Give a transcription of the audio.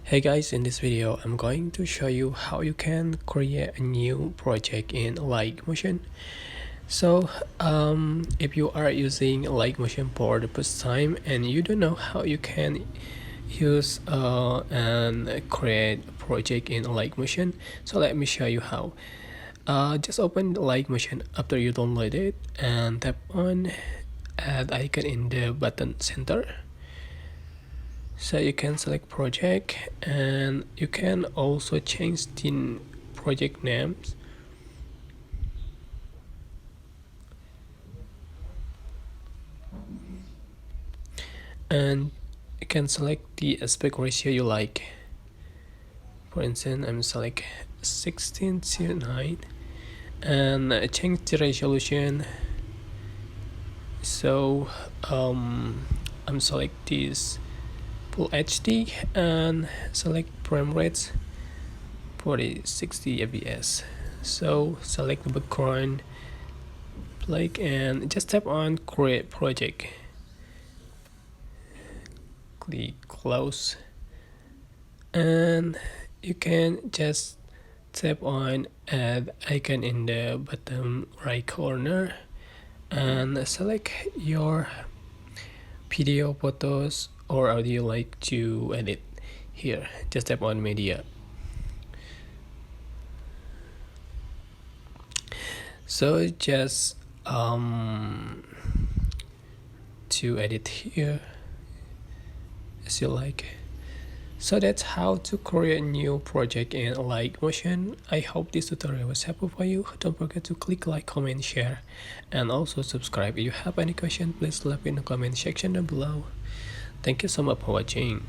Hey guys, in this video I'm going to show you how you can create a new project in Alight Motion. So if you are using Alight Motion for the first time and you don't know how you can use and create a project in Alight Motion, so let me show you how. Just open Alight Motion after you download it and tap on add icon in the button center. So you can select project and you can also change the project names. And you can select the aspect ratio you like. For instance, I'm select 16:9 and change the resolution. So I'm select this Full HD and select frame rates for the 60 fps. So select the background, click and just tap on create project. Click close and you can just tap on add icon in the bottom right corner and select your video, photos or audio like to edit. Here just tap on media. So just to edit here as you like. So that's how to create a new project in Alight Motion. I hope this tutorial was helpful for you. Don't forget to click like, comment, share and also subscribe. If you have any question, please leave in the comment section down below. Thank you so much for watching.